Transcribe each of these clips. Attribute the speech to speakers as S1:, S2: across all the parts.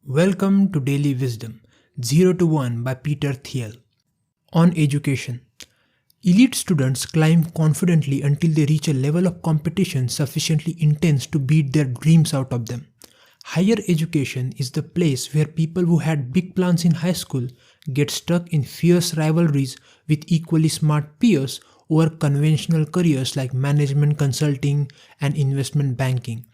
S1: Welcome to Daily Wisdom 0 to 1 by Peter Thiel. On education. Elite students climb confidently until they reach a level of competition sufficiently intense to beat their dreams out of them. Higher education is the place where people who had big plans in high school get stuck in fierce rivalries with equally smart peers over conventional careers like management consulting and investment banking.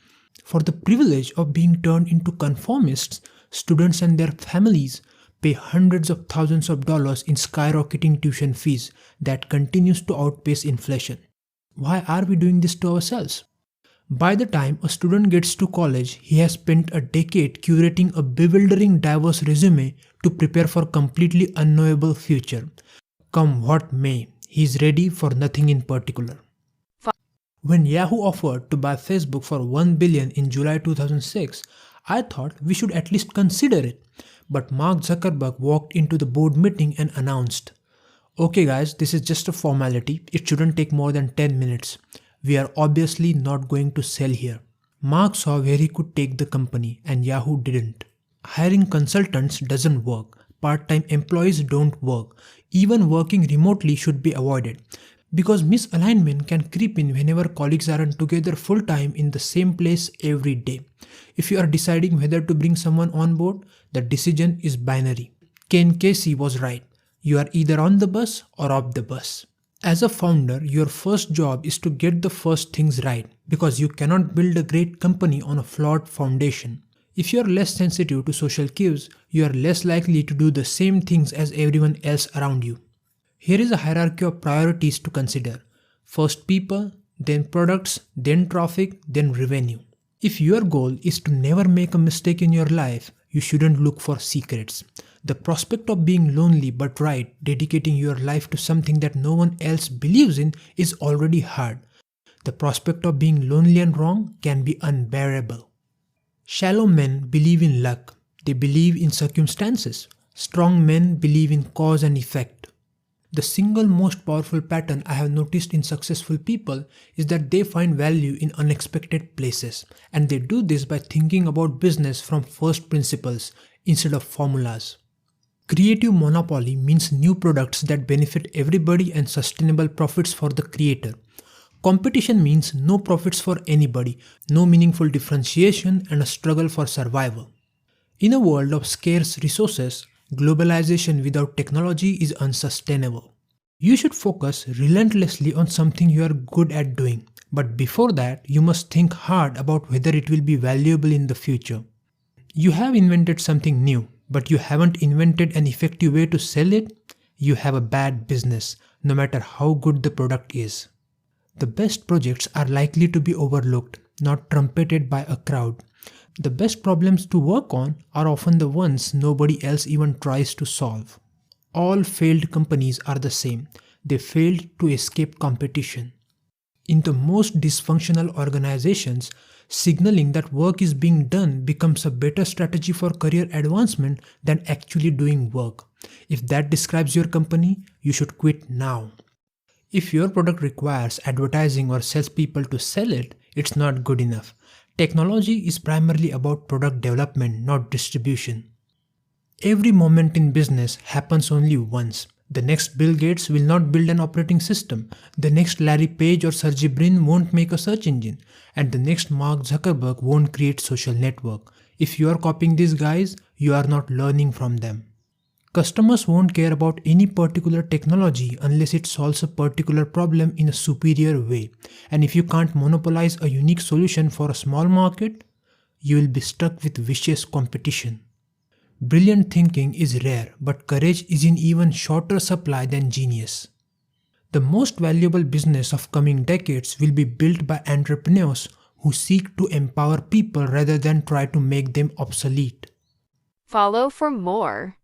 S1: For the privilege of being turned into conformists, students and their families pay hundreds of thousands of dollars in skyrocketing tuition fees that continues to outpace inflation. Why are we doing this to ourselves? By the time a student gets to college, he has spent a decade curating a bewildering diverse resume to prepare for a completely unknowable future. Come what may, he is ready for nothing in particular. When Yahoo offered to buy Facebook for $1 billion in July 2006, I thought we should at least consider it. But Mark Zuckerberg walked into the board meeting and announced, "Okay guys, this is just a formality. It shouldn't take more than 10 minutes. We are obviously not going to sell here." Mark saw where he could take the company and Yahoo didn't. Hiring consultants doesn't work. Part-time employees don't work. Even working remotely should be avoided. Because misalignment can creep in whenever colleagues aren't together full-time in the same place every day. If you are deciding whether to bring someone on board, the decision is binary. Ken Casey was right. You are either on the bus or off the bus. As a founder, your first job is to get the first things right, because you cannot build a great company on a flawed foundation. If you are less sensitive to social cues, you are less likely to do the same things as everyone else around you. Here is a hierarchy of priorities to consider. First people, then products, then traffic, then revenue. If your goal is to never make a mistake in your life, you shouldn't look for secrets. The prospect of being lonely but right, dedicating your life to something that no one else believes in, is already hard. The prospect of being lonely and wrong can be unbearable. Shallow men believe in luck. They believe in circumstances. Strong men believe in cause and effect. The single most powerful pattern I have noticed in successful people is that they find value in unexpected places, and they do this by thinking about business from first principles instead of formulas. Creative monopoly means new products that benefit everybody and sustainable profits for the creator. Competition means no profits for anybody, no meaningful differentiation, and a struggle for survival. In a world of scarce resources, globalization without technology is unsustainable. You should focus relentlessly on something you are good at doing, but before that, you must think hard about whether it will be valuable in the future. You have invented something new, but you haven't invented an effective way to sell it. You have a bad business, no matter how good the product is. The best projects are likely to be overlooked, not trumpeted by a crowd. The best problems to work on are often the ones nobody else even tries to solve. All failed companies are the same. They failed to escape competition. In the most dysfunctional organizations, signaling that work is being done becomes a better strategy for career advancement than actually doing work. If that describes your company, you should quit now. If your product requires advertising or salespeople to sell it, it's not good enough. Technology is primarily about product development, not distribution. Every moment in business happens only once. The next Bill Gates will not build an operating system. The next Larry Page or Sergey Brin won't make a search engine. And the next Mark Zuckerberg won't create social network. If you are copying these guys, you are not learning from them. Customers won't care about any particular technology unless it solves a particular problem in a superior way. And if you can't monopolize a unique solution for a small market, you will be stuck with vicious competition. Brilliant thinking is rare, but courage is in even shorter supply than genius. The most valuable business of coming decades will be built by entrepreneurs who seek to empower people rather than try to make them obsolete.
S2: Follow for more.